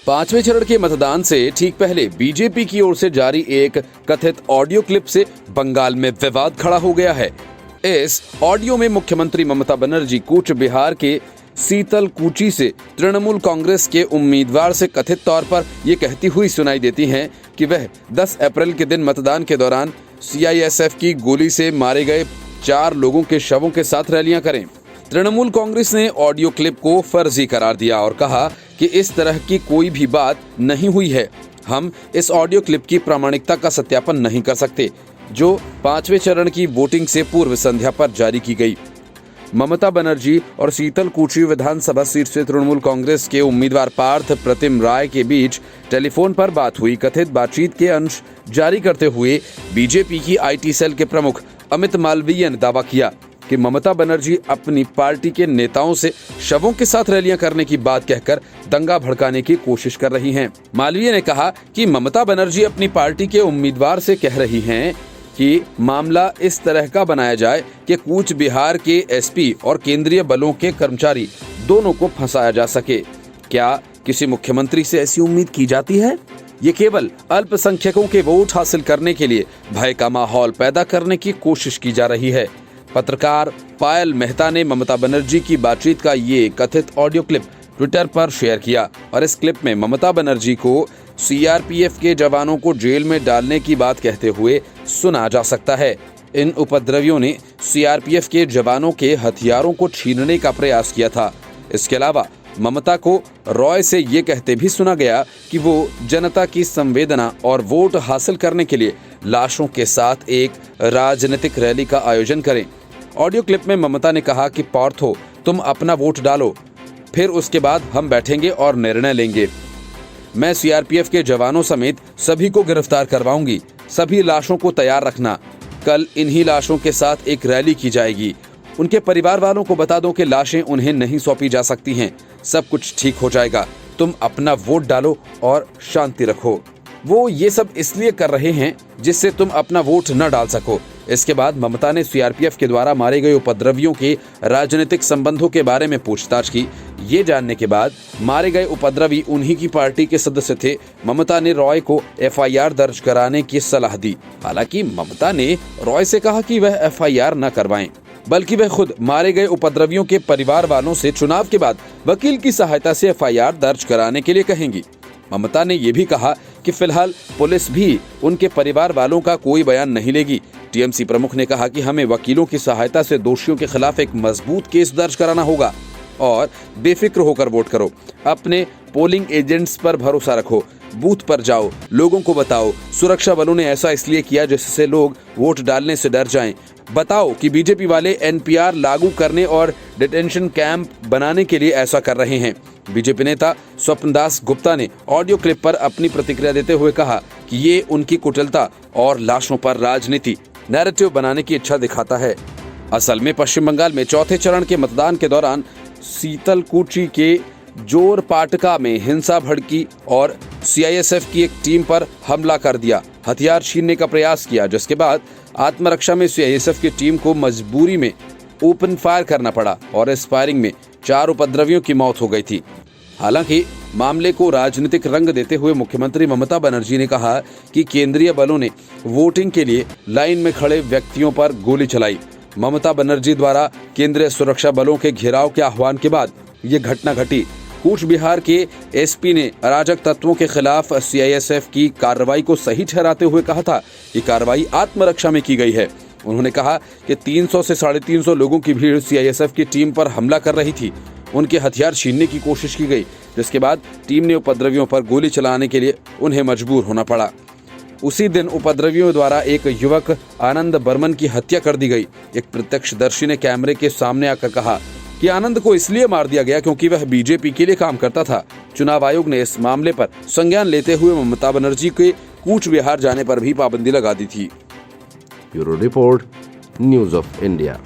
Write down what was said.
पांचवें चरण के मतदान से ठीक पहले बीजेपी की ओर से जारी एक कथित ऑडियो क्लिप से बंगाल में विवाद खड़ा हो गया है। इस ऑडियो में मुख्यमंत्री ममता बनर्जी कूच बिहार के सीतलकुची से तृणमूल कांग्रेस के उम्मीदवार से कथित तौर पर ये कहती हुई सुनाई देती हैं कि वह 10 अप्रैल के दिन मतदान के दौरान सीआईएसएफ की गोली से मारे गए 4 लोगों के शवों के साथ रैलियां करें। तृणमूल कांग्रेस ने ऑडियो क्लिप को फर्जी करार दिया और कहा कि इस तरह की कोई भी बात नहीं हुई है। हम इस ऑडियो क्लिप की प्रामाणिकता का सत्यापन नहीं कर सकते, जो 5वें चरण की वोटिंग से पूर्व संध्या पर जारी की गई। ममता बनर्जी और सीतलकुची विधानसभा सीट से तृणमूल कांग्रेस के उम्मीदवार पार्थ प्रतिम राय के बीच टेलीफोन पर बात हुई। कथित बातचीत के अंश जारी करते हुए बीजेपी की आईटी सेल के प्रमुख अमित मालवीय ने दावा किया कि ममता बनर्जी अपनी पार्टी के नेताओं से शवों के साथ रैलियां करने की बात कहकर दंगा भड़काने की कोशिश कर रही हैं। मालवीय ने कहा कि ममता बनर्जी अपनी पार्टी के उम्मीदवार से कह रही हैं कि मामला इस तरह का बनाया जाए कि कूच बिहार के एसपी और केंद्रीय बलों के कर्मचारी दोनों को फंसाया जा सके। क्या किसी मुख्यमंत्री से ऐसी उम्मीद की जाती है? ये केवल अल्पसंख्यकों के वोट हासिल करने के लिए भय का माहौल पैदा करने की कोशिश की जा रही है। पत्रकार पायल मेहता ने ममता बनर्जी की बातचीत का ये कथित ऑडियो क्लिप ट्विटर पर शेयर किया और इस क्लिप में ममता बनर्जी को सीआरपीएफ के जवानों को जेल में डालने की बात कहते हुए सुना जा सकता है। इन उपद्रवियों ने सीआरपीएफ के जवानों के हथियारों को छीनने का प्रयास किया था। इसके अलावा ममता को रॉय से ये कहते भी सुना गया कि वो जनता की संवेदना और वोट हासिल करने के लिए लाशों के साथ एक राजनीतिक रैली का आयोजन करें। ऑडियो क्लिप में ममता ने कहा कि पार्थो, तुम अपना वोट डालो, फिर उसके बाद हम बैठेंगे और निर्णय लेंगे। मैं सीआरपीएफ के जवानों समेत सभी को गिरफ्तार करवाऊंगी। सभी लाशों को तैयार रखना। कल इन्हीं लाशों के साथ एक रैली की जाएगी। उनके परिवार वालों को बता दो कि लाशें उन्हें नहीं सौंपी जा सकती हैं। सब कुछ ठीक हो जाएगा। तुम अपना वोट डालो और शांति रखो। वो ये सब इसलिए कर रहे हैं जिससे तुम अपना वोट न डाल सको। इसके बाद ममता ने सीआरपीएफ के द्वारा मारे गए उपद्रवियों के राजनीतिक संबंधों के बारे में पूछताछ की। ये जानने के बाद मारे गए उपद्रवी उन्हीं की पार्टी के सदस्य थे। ममता ने रॉय को एफआईआर दर्ज कराने की सलाह दी। हालांकि ममता ने रॉय से कहा कि वह एफआईआर न करवाएं, बल्कि वह खुद मारे गए उपद्रवियों के परिवार वालों से चुनाव के बाद वकील की सहायता से एफआईआर दर्ज कराने के लिए कहेंगी। ममता ने यह भी कहा कि फिलहाल पुलिस भी उनके परिवार वालों का कोई बयान नहीं लेगी। टीएमसी प्रमुख ने कहा कि हमें वकीलों की सहायता से दोषियों के खिलाफ एक मजबूत केस दर्ज कराना होगा और बेफिक्र होकर वोट करो। अपने पोलिंग एजेंट्स पर भरोसा रखो। बूथ पर जाओ, लोगों को बताओ सुरक्षा बलों ने ऐसा इसलिए किया जिससे लोग वोट डालने से डर जाएं। बताओ कि बीजेपी वाले एनपीआर लागू करने और डिटेंशन कैंप बनाने के लिए ऐसा कर रहे हैं। बीजेपी नेता स्वप्न दास गुप्ता ने ऑडियो क्लिप पर अपनी प्रतिक्रिया देते हुए कहा कि ये उनकी कुटिलता और लाशों पर राजनीति नैरेटिव बनाने की इच्छा दिखाता है। असल में पश्चिम बंगाल में चौथे चरण के मतदान के दौरान सीतलकुची के जोरपाटका में हिंसा भड़की और सीआईएसएफ की एक टीम पर हमला कर दिया, हथियार छीनने का प्रयास किया, जिसके बाद आत्मरक्षा में सीआईएसएफ की टीम को मजबूरी में ओपन फायर करना पड़ा और इस फायरिंग में 4 उपद्रवियों की मौत हो गई थी। हालांकि मामले को राजनीतिक रंग देते हुए मुख्यमंत्री ममता बनर्जी ने कहा कि केंद्रीय बलों ने वोटिंग के लिए लाइन में खड़े व्यक्तियों पर गोली चलाई। ममता बनर्जी द्वारा केंद्रीय सुरक्षा बलों के घेराव के आह्वान के बाद ये घटना घटी। कूच बिहार के एसपी ने अराजक तत्वों के खिलाफ सीआईएसएफ की कार्रवाई को सही ठहराते हुए कहा था कि कार्रवाई आत्मरक्षा में की गई है। उन्होंने कहा कि 300 से 350 लोगों की भीड़ सीआईएसएफ की टीम पर हमला कर रही थी। उनके हथियार छीनने की कोशिश की गई, जिसके बाद टीम ने उपद्रवियों पर गोली चलाने के लिए उन्हें मजबूर होना पड़ा। उसी दिन उपद्रवियों द्वारा एक युवक आनंद बर्मन की हत्या कर दी गई। एक प्रत्यक्षदर्शी ने कैमरे के सामने आकर कहा कि आनंद को इसलिए मार दिया गया क्योंकि वह बीजेपी के लिए काम करता था। चुनाव आयोग ने इस मामले पर संज्ञान लेते हुए ममता बनर्जी के कूच बिहार जाने पर भी पाबंदी लगा दी थी। Bureau report, news of India.